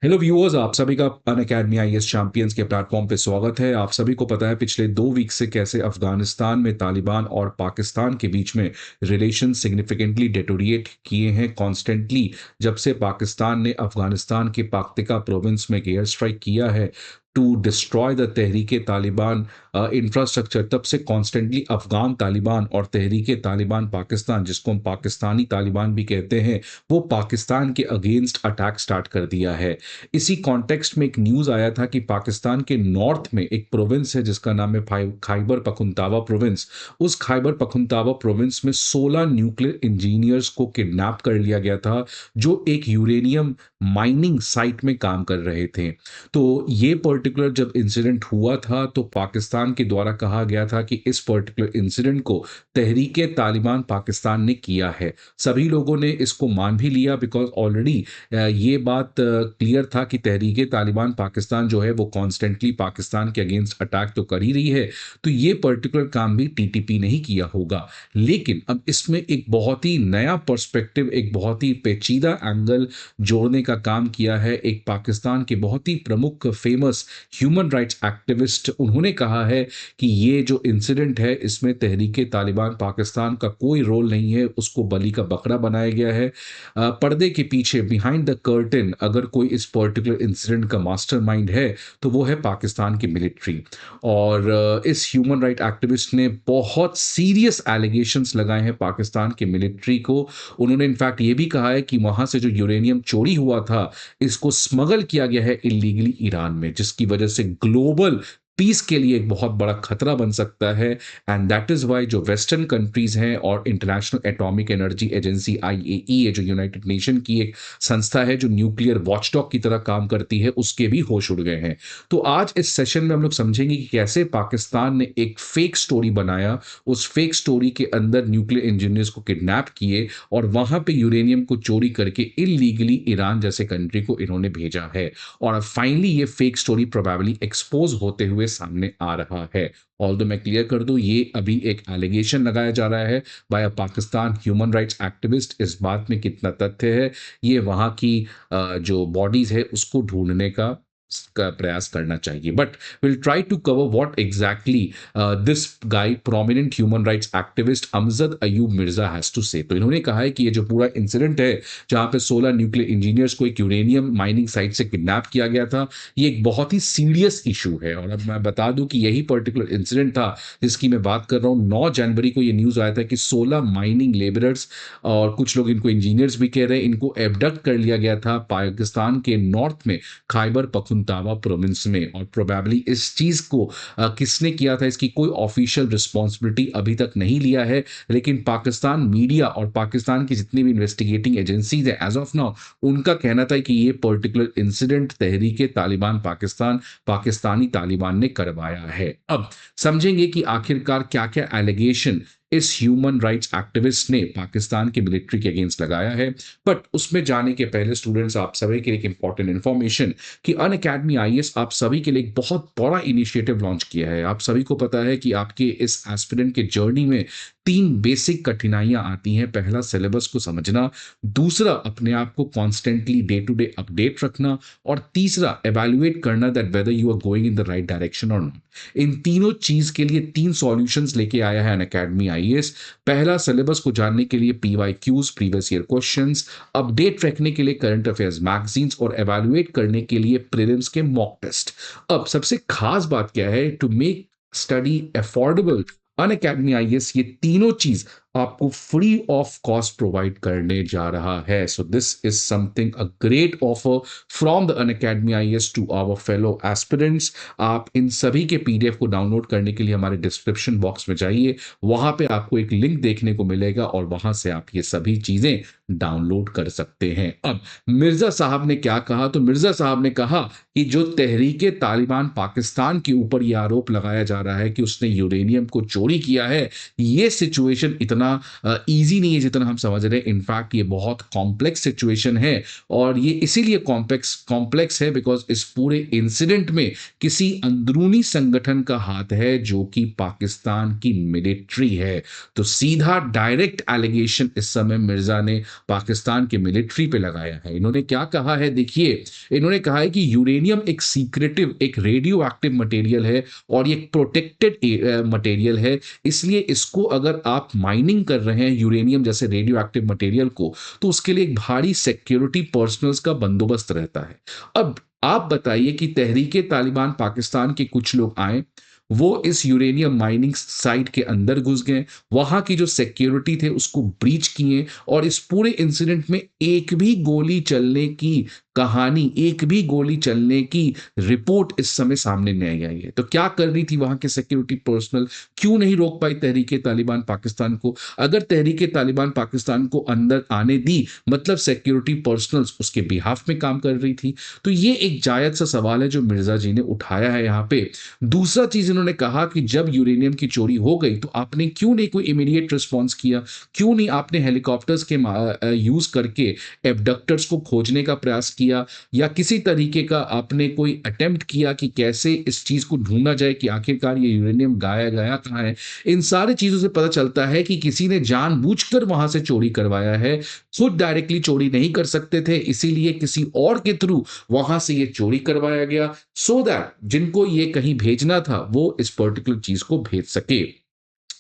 Hello viewers, आप सभी का अनअकैडमी आईएएस चैंपियंस के प्लेटफॉर्म पे स्वागत है। आप सभी को पता है पिछले 2 वीक से कैसे अफगानिस्तान में तालिबान और पाकिस्तान के बीच में रिलेशन सिग्निफिकेंटली डेटोरिएट किए हैं कॉन्स्टेंटली। जब से पाकिस्तान ने अफगानिस्तान के पाक्तिका प्रोविंस में एयर स्ट्राइक किया है to destroy the Tehreek-e Taliban infrastructure, तब से कॉन्स्टेंटली अफगान तालिबान और तहरीके तालिबान पाकिस्तान, जिसको हम पाकिस्तानी तालिबान भी कहते हैं, वो पाकिस्तान के अगेंस्ट अटैक स्टार्ट कर दिया है। इसी कॉन्टेक्स्ट में एक न्यूज आया था कि पाकिस्तान के नॉर्थ में एक प्रोविंस है जिसका नाम है खैबर पख्तूनख्वा प्रोविंस। उस खैबर पख्तूनख्वा प्रोविंस में 16 न्यूक्लियर इंजीनियर्स को किडनैप कर लिया गया था, जो एक यूरेनियम माइनिंग साइट में काम कर रहे थे। तो ये पर्टिकुलर जब इंसिडेंट हुआ था तो पाकिस्तान के द्वारा कहा गया था कि इस पर्टिकुलर इंसिडेंट को तहरीके तालिबान पाकिस्तान ने किया है। सभी लोगों ने इसको मान भी लिया, बिकॉज ऑलरेडी ये बात क्लियर था कि तहरीके तालिबान पाकिस्तान जो है वो कॉन्स्टेंटली पाकिस्तान के अगेंस्ट अटैक तो कर ही रही है, तो ये पर्टिकुलर काम भी टीटीपी ने ही किया होगा। लेकिन अब इसमें एक बहुत ही नया पर्सपेक्टिव, एक बहुत ही पेचीदा एंगल जोड़ने का काम किया है एक पाकिस्तान के बहुत ही प्रमुख फेमस ह्यूमन राइट्स एक्टिविस्ट। उन्होंने कहा है कि ये जो इंसिडेंट है इसमें तहरीके तालिबान पाकिस्तान का कोई रोल नहीं है, उसको बलि का बकरा बनाया गया है। पर्दे के पीछे, बिहाइंड द कर्टन, अगर कोई इस पर्टिकुलर इंसिडेंट का मास्टरमाइंड है तो वो है पाकिस्तान की मिलिट्री। और इस ह्यूमन राइट एक्टिविस्ट ने बहुत सीरियस एलिगेशंस लगाए हैं पाकिस्तान के मिलिट्री को। उन्होंने इनफैक्ट ये भी कहा है कि वहां से जो यूरेनियम चोरी हुआ था, इसको स्मगल किया गया है इलीगली ईरान में, जिसकी वजह से ग्लोबल पीस के लिए एक बहुत बड़ा खतरा बन सकता है। एंड दैट इज वाई जो वेस्टर्न कंट्रीज हैं और इंटरनेशनल एटॉमिक एनर्जी एजेंसी आईएई, जो यूनाइटेड नेशन की एक संस्था है जो न्यूक्लियर वॉचडॉग की तरह काम करती है, उसके भी होश उड़ गए हैं। तो आज इस सेशन में हम लोग समझेंगे कि कैसे पाकिस्तान ने एक फेक स्टोरी बनाया, उस फेक स्टोरी के अंदर न्यूक्लियर इंजीनियर्स को किडनैप किए और वहां पे यूरेनियम को चोरी करके इलीगली ईरान जैसे कंट्री को इन्होंने भेजा है। और अब फाइनली ये फेक स्टोरी प्रोबेबली एक्सपोज होते हुए सामने आ रहा है। ऑल्दो मैं क्लियर कर दूं, ये अभी एक एलिगेशन लगाया जा रहा है बाय अ पाकिस्तान ह्यूमन राइट्स एक्टिविस्ट। इस बात में कितना तथ्य है, ये वहां की जो बॉडीज है उसको ढूंढने का प्रयास करना चाहिए। But will try to cover what exactly this guy prominent human rights activist Amjad Ayub Mirza has to say. तो इन्होंने कहा है कि ये जो पूरा इंसिडेंट है जहां पे 16 न्यूक्लियर इंजीनियर्स को एक यूरेनियम माइनिंग साइट से किडनैप किया गया था, ये एक बहुत ही सीरियस इशू है। और अब मैं बता दूं कि यही पर्टिकुलर इंसिडेंट था जिसकी मैं बात कर रहा हूं। 9 जनवरी को ये न्यूज आया था कि 16 माइनिंग लेबरर्स, और कुछ लोग इनको इंजीनियर्स भी कह रहे हैं, इनको एबडक्ट कर लिया गया था पाकिस्तान के नॉर्थ में खैबर पख्तूनख्वा प्रोविंस में। और प्रोबेबली इस चीज को किसने किया था इसकी कोई ऑफिशियल रिस्पॉन्सिबिलिटी अभी तक नहीं लिया है, लेकिन पाकिस्तान मीडिया और पाकिस्तान की जितनी भी इन्वेस्टिगेटिंग एजेंसीज है एज ऑफ नाउ, उनका कहना था कि ये पर्टिकुलर इंसिडेंट तहरीके तालिबान पाकिस्तान, पाकिस्तानी तालिबान ने करवाया है। अब समझेंगे कि आखिरकार क्या क्या एलिगेशन इस ह्यूमन राइट्स एक्टिविस्ट ने पाकिस्तान के मिलिट्री के अगेंस्ट लगाया है। बट उसमें जाने के पहले स्टूडेंट्स, आप सभी के लिए एक इंपॉर्टेंट इंफॉर्मेशन कि अनअकैडमी आईएएस आप सभी के लिए एक बहुत बड़ा इनिशिएटिव लॉन्च किया है। आप सभी को पता है कि आपके इस एस्पिरेंट के जर्नी में 3 बेसिक कठिनाइयां आती हैं। पहला, सिलेबस को समझना; दूसरा, अपने आप को constantly day to day update रखना; और तीसरा, एवेल्युएट करना that whether you are going in the right direction और नॉट। इन तीनों चीज के लिए 3 सॉल्यूशंस लेके आया है अनअकैडमी आईएएस। पहला, सिलेबस को जानने के लिए PYQs, previous year questions; update रखने के लिए करंट अफेयर्स मैगजीन्स; और एवेल्युएट करने के लिए प्रीलिम्स के मॉक टेस्ट। अब सबसे खास बात क्या है, to make study affordable, Unacademy IAS ये तीनों चीज आपको फ्री ऑफ कॉस्ट प्रोवाइड करने जा रहा है। So this is something a great offer from the Unacademy IAS to our fellow aspirants. आप इन सभी के पीडीएफ को डाउनलोड करने के लिए हमारे डिस्क्रिप्शन बॉक्स में जाइए, वहां पे आपको एक लिंक देखने को मिलेगा और वहां से आप ये सभी चीजें डाउनलोड कर सकते हैं। अब मिर्जा साहब ने क्या कहा, तो मिर्जा साहब ने कहा कि जो तहरीके तालिबान पाकिस्तान के ऊपर यह आरोप लगाया जा रहा है कि उसने यूरेनियम को चोरी किया है, यह सिचुएशन इतना ईज़ी नहीं है जितना हम समझ रहे हैं। इनफैक्ट ये बहुत कॉम्प्लेक्स सिचुएशन है और ये इसीलिए कॉम्प्लेक्स कॉम्प्लेक्स है बिकॉज़ इस पूरे इंसिडेंट में किसी अंदरूनी संगठन का हाथ है जो कि पाकिस्तान की मिलिट्री है। तो सीधा डायरेक्ट एलिगेशन इस समय मिर्ज़ा ने पाकिस्तान की मिलिट्री पे लगाया है। इन्होंने क्या कहा है देखिए, इन्होंने कहा है कि यूरेनियम एक सीक्रेटिव, एक रेडियो एक्टिव मटेरियल है और ये एक प्रोटेक्टेड मटेरियल है। इसलिए इसको अगर आप माइनिंग कर रहे हैं यूरेनियम जैसे रेडियो एक्टिव मटेरियल को, तो उसके लिए एक भारी सिक्योरिटी पर्सनल्स का बंदोबस्त रहता है। अब आप बताइए कि तहरीके तालिबान पाकिस्तान के कुछ लोग आए, वो इस यूरेनियम माइनिंग साइट के अंदर घुस गए, वहां की जो सिक्योरिटी थे उसको ब्रीच किए और इस पूरे इंसिडेंट में एक भी गोली चलने की कहानी, एक भी गोली चलने की रिपोर्ट इस समय सामने नहीं आई है। तो क्या कर रही थी वहां के सिक्योरिटी पर्सनल? क्यों नहीं रोक पाई तहरीके तालिबान पाकिस्तान को? अगर तहरीके तालिबान पाकिस्तान को अंदर आने दी, मतलब सिक्योरिटी पर्सनल्स उसके बिहाफ में काम कर रही थी। तो ये एक जायज सा सवाल है जो मिर्जा जी ने उठाया है यहाँ पे। दूसरा चीज इन्होंने कहा कि जब यूरेनियम की चोरी हो गई तो आपने क्यों नहीं कोई इमीडिएट रिस्पॉन्स किया? क्यों नहीं आपने हेलीकॉप्टर्स के यूज करके एबडक्टर्स को खोजने का प्रयास किया या किसी तरीके का आपने कोई अटेम्प्ट किया कि कैसे इस चीज को ढूंढा जाए कि आखिरकार ये यूरेनियम गाया गया कहाँ है? इन सारी चीजों से पता चलता है कि किसी ने जानबूझकर वहां से चोरी करवाया है। खुद डायरेक्टली चोरी नहीं कर सकते थे, इसीलिए किसी और के थ्रू वहां से ये चोरी करवाया गया सो दैट जिनको ये कहीं भेजना था वो इस पर्टिकुलर चीज को भेज सके।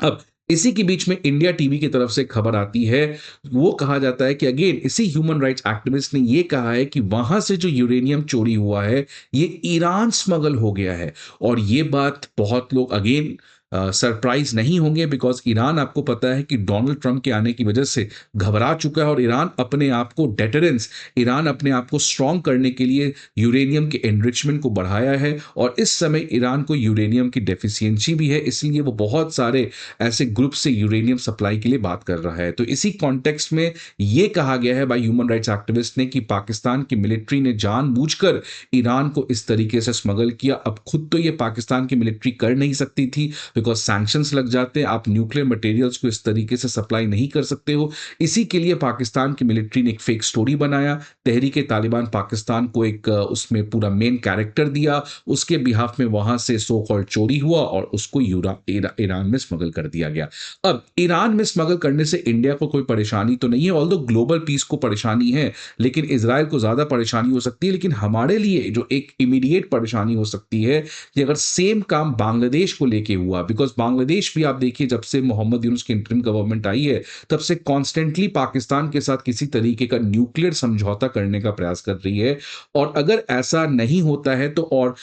अब इसी के बीच में इंडिया टीवी की तरफ से खबर आती है, वो कहा जाता है कि अगेन इसी ह्यूमन राइट्स एक्टिविस्ट ने ये कहा है कि वहां से जो यूरेनियम चोरी हुआ है ये ईरान स्मगल हो गया है। और ये बात बहुत लोग अगेन सरप्राइज नहीं होंगे बिकॉज ईरान आपको पता है कि डोनाल्ड ट्रंप के आने की वजह से घबरा चुका है और ईरान अपने आप को डेटरेंस, ईरान अपने आप को स्ट्रांग करने के लिए यूरेनियम के एनरिचमेंट को बढ़ाया है और इस समय ईरान को यूरेनियम की डेफिशिएंसी भी है, इसलिए वो बहुत सारे ऐसे ग्रुप से यूरेनियम सप्लाई के लिए बात कर रहा है। तो इसी कॉन्टेक्स्ट में ये कहा गया है बाय ह्यूमन राइट्स एक्टिविस्ट ने कि पाकिस्तान की मिलिट्री ने जानबूझकर ईरान को इस तरीके से स्मगल किया। अब खुद तो ये पाकिस्तान की मिलिट्री कर नहीं सकती थी बिकॉज सैंक्शंस लग जाते हैं, आप न्यूक्लियर मटेरियल्स को इस तरीके से सप्लाई नहीं कर सकते हो। इसी के लिए पाकिस्तान की मिलिट्री ने एक फेक स्टोरी बनाया, तहरीके तालिबान पाकिस्तान को एक उसमें पूरा मेन कैरेक्टर दिया, उसके बिहाफ में वहां से सो कॉल्ड चोरी हुआ और उसको ईरान में स्मगल कर दिया गया। अब ईरान में स्मगल करने से इंडिया को कोई परेशानी तो नहीं है, ऑल्दो ग्लोबल पीस को परेशानी है, लेकिन इजराइल को ज्यादा परेशानी हो सकती है। लेकिन हमारे लिए जो एक इमीडिएट परेशानी हो सकती है कि अगर सेम काम बांग्लादेश को लेके हुआ, बिकॉज बांग्लादेश भी आप देखिए जब से मोहम्मद यूनुस की इंटरिम गवर्नमेंट आई है तब से कॉन्स्टेंटली पाकिस्तान के साथ किसी तरीके का न्यूक्लियर समझौता करने का प्रयास कर रही है। और अगर ऐसा नहीं होता है तो और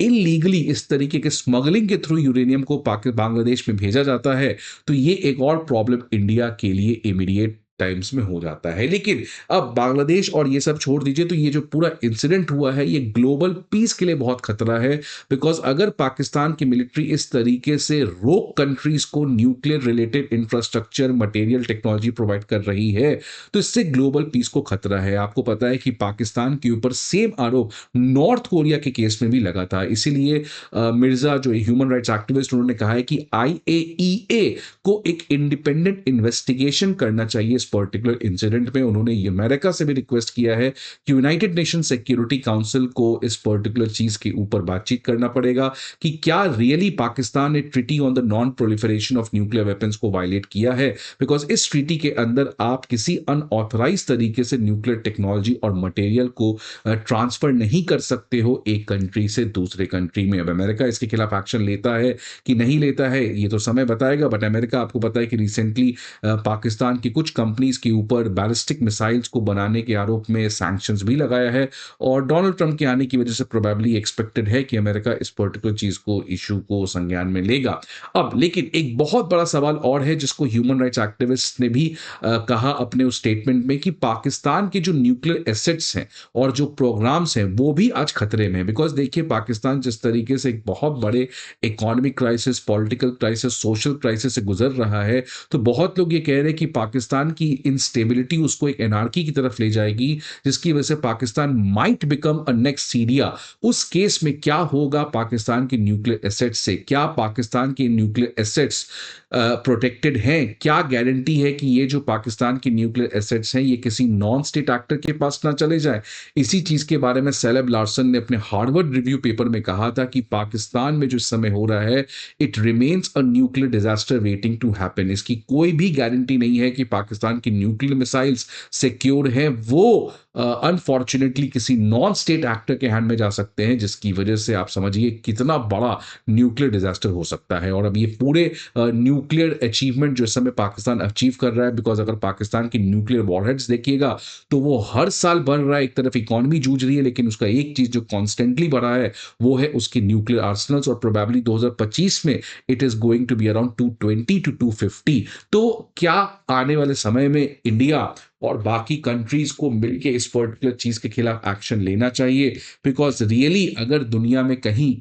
इलीगली इस तरीके के स्मगलिंग के थ्रू यूरेनियम को बांग्लादेश में भेजा जाता है तो ये एक और प्रॉब्लम इंडिया के लिए इमीडिएट टाइम्स में हो जाता है। लेकिन अब बांग्लादेश और ये सब छोड़ दीजिए, तो ये जो पूरा इंसिडेंट हुआ है ये ग्लोबल पीस के लिए बहुत खतरा है बिकॉज अगर पाकिस्तान की मिलिट्री इस तरीके से रोक कंट्रीज को nuclear related infrastructure, material, technology provide कर रही है तो इससे ग्लोबल पीस को खतरा है। आपको पता है कि पाकिस्तान के ऊपर सेम आरोप नॉर्थ कोरिया के केस में भी लगा था। इसीलिए मिर्जा जो ह्यूमन राइट्स एक्टिविस्ट, उन्होंने कहा है कि IAEA को एक इंडिपेंडेंट इन्वेस्टिगेशन करना चाहिए इस पर्टिकुलर इंसिडेंट में। उन्होंने अमेरिका से भी रिक्वेस्ट किया है कि यूनाइटेड नेशन सिक्योरिटी काउंसिल को इस पर्टिकुलर चीज के ऊपर बातचीत करना पड़ेगा कि क्या रियली पाकिस्तान ने treaty on the non proliferation of nuclear weapons को वायलेट किया है। बिकॉज इस ट्रीटी के अंदर आप किसी अनऑथराइज तरीके से न्यूक्लियर टेक्नोलॉजी और मटेरियल को ट्रांसफर नहीं कर सकते हो एक कंट्री से दूसरे कंट्री में। अब अमेरिका इसके खिलाफ एक्शन लेता है कि नहीं लेता है ये तो समय बताएगा, बट अमेरिका आपको पता है कि रिसेंटली पाकिस्तान की कुछ कंपनीज के ऊपर बैलिस्टिक मिसाइल्स को बनाने के आरोप में सैंक्शंस भी लगाया है और डोनाल्ड ट्रंप के आने की वजह से प्रोबेबली एक्सपेक्टेड है कि अमेरिका इस पर्टिकुलर चीज को, इशू को संज्ञान में लेगा। अब लेकिन एक बहुत बड़ा सवाल और है जिसको ह्यूमन राइट्स एक्टिविस्ट ने भी कहा अपने उस स्टेटमेंट में कि पाकिस्तान के जो न्यूक्लियर एसेट्स हैं और जो प्रोग्राम्स हैं वो भी आज खतरे में। बिकॉज देखिए पाकिस्तान जिस तरीके से एक बहुत बड़े economic crisis, political crisis, social crisis से गुजर रहा है, तो बहुत लोग ये कह रहे हैं कि पाकिस्तान की इंस्टेबिलिटी उसको एक एनार्की की तरफ ले जाएगी जिसकी वजह से Pakistan might become a next Syria. उस केस में क्या होगा पाकिस्तान के न्यूक्लियर एसेट्स से? क्या पाकिस्तान के न्यूक्लियर एसेट्स प्रोटेक्टेड हैं? क्या गारंटी है कि ये जो पाकिस्तान की न्यूक्लियर एसेट्स हैं ये किसी नॉन स्टेट एक्टर के पास ना चले जाएं? इसी चीज के बारे में सेलेब लार्सन ने अपने हार्वर्ड रिव्यू पेपर में कहा था कि पाकिस्तान में जो इस समय हो रहा है, it remains a nuclear disaster waiting to happen. इसकी कोई भी गारंटी नहीं है कि पाकिस्तान की न्यूक्लियर मिसाइल्स सिक्योर हैं। वो अनफॉर्चुनेटली किसी नॉन स्टेट एक्टर के हैंड में जा सकते हैं, जिसकी वजह से आप समझिए कितना बड़ा न्यूक्लियर डिजास्टर हो सकता है। और अब ये पूरे न्यूक्लियर अचीवमेंट जो इस समय पाकिस्तान अचीव कर रहा है, बिकॉज अगर पाकिस्तान की न्यूक्लियर वॉरहेड्स देखिएगा तो वो हर साल बढ़ रहा है। एक तरफ इकोनॉमी जूझ रही है, लेकिन उसका एक चीज जो कॉन्स्टेंटली बढ़ा है वो है उसकी न्यूक्लियर आर्सनल्स, और प्रोबेबली 2025 में it is going to be around 220 to 250। तो क्या आने वाले समय में इंडिया और बाकी कंट्रीज को मिलकर इस पर्टिकुलर चीज के खिलाफ एक्शन लेना चाहिए? बिकॉज रियली अगर दुनिया में कहीं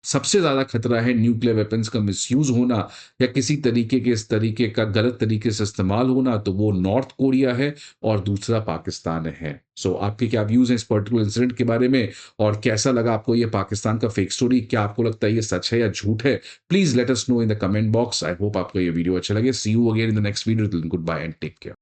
सबसे ज्यादा खतरा है न्यूक्लियर वेपन्स का मिसयूज होना या किसी तरीके के इस तरीके का गलत तरीके से इस्तेमाल होना, तो वो नॉर्थ कोरिया है और दूसरा पाकिस्तान है। सो आपके क्या व्यूज हैं इस पर्टिकुलर इंसिडेंट के बारे में, और कैसा लगा आपको ये पाकिस्तान का फेक स्टोरी? क्या आपको लगता है ये सच है या झूठ है? Please let us know in the comment box. I hope आपको ये वीडियो अच्छा लगे। See you again in the next video. Goodbye and take care.